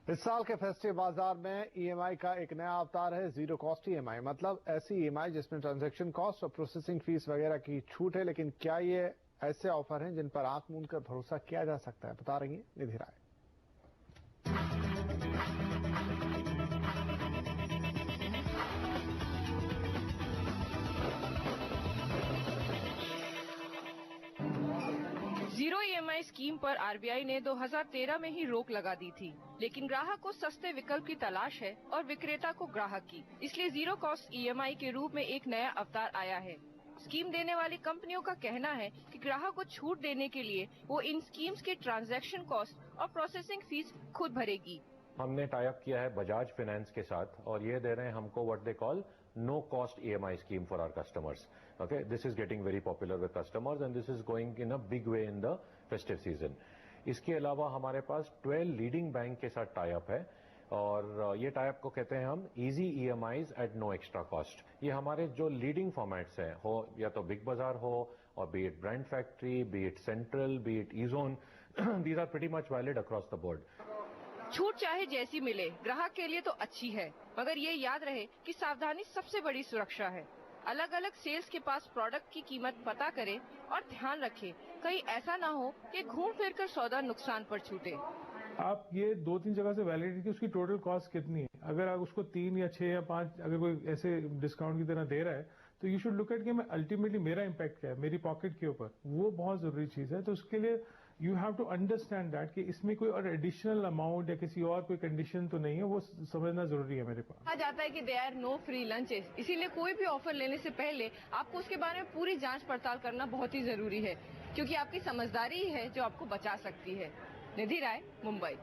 इस साल के फेस्टिव बाजार में ईएमआई का एक नया अवतार है, जीरो कॉस्ट ईएमआई। मतलब ऐसी ईएमआई जिसमें ट्रांजैक्शन कॉस्ट और प्रोसेसिंग फीस वगैरह की छूट है। लेकिन क्या ये ऐसे ऑफर हैं जिन पर आंख मूंद कर भरोसा किया जा सकता है? बता रही है निधि राय। जीरो ईएमआई स्कीम पर आरबीआई ने 2013 में ही रोक लगा दी थी, लेकिन ग्राहक को सस्ते विकल्प की तलाश है और विक्रेता को ग्राहक की। इसलिए जीरो कॉस्ट ईएमआई के रूप में एक नया अवतार आया है। स्कीम देने वाली कंपनियों का कहना है कि ग्राहक को छूट देने के लिए वो इन स्कीम्स के ट्रांजैक्शन कॉस्ट और प्रोसेसिंग फीस खुद भरेगी। हमने टाई अप किया है बजाज फाइनेंस के साथ और ये दे रहे हैं हमको what they call no cost EMI scheme for our customers. Okay, this is getting very popular with customers and this is going in a big way in the festive season. इसके अलावा हमारे पास 12 लीडिंग बैंक के साथ tie up है और ये tie up को कहते हैं हम easy EMIs at no extra cost. ये हमारे जो लीडिंग फॉर्मेट्स हैं, हो या तो बिग बाजार हो और be it Brand Factory, be it Central, be it E Zone, these are pretty much valid across the board. छूट चाहे जैसी मिले, ग्राहक के लिए तो अच्छी है, मगर ये याद रहे कि सावधानी सबसे बड़ी सुरक्षा है। अलग अलग सेल्स के पास प्रोडक्ट की कीमत पता करें और ध्यान रखें, कहीं ऐसा ना हो कि घूम फिर कर सौदा नुकसान पर छूटे। आप ये 2-3 जगह से वैलिडिटी की उसकी टोटल कॉस्ट कितनी है, अगर आप उसको 3 या 6 या 5 अगर कोई ऐसे डिस्काउंट की तरह दे रहा है तो यू शुड लुक एट कि मैं अल्टीमेटली मेरा इम्पैक्ट क्या है मेरी पॉकेट के ऊपर। वो बहुत जरूरी चीज है। तो उसके लिए you have to understand that कि इसमें कोई और एडिशनल अमाउंट या किसी और कोई कंडीशन तो नहीं है, वो समझना जरूरी है मेरे पास। कहा जाता है कि they are no free lunches, इसीलिए कोई भी ऑफर लेने से पहले आपको उसके बारे में पूरी जांच पड़ताल करना बहुत ही जरूरी है, क्योंकि आपकी समझदारी ही है जो आपको बचा सकती है। निधि राय, मुंबई।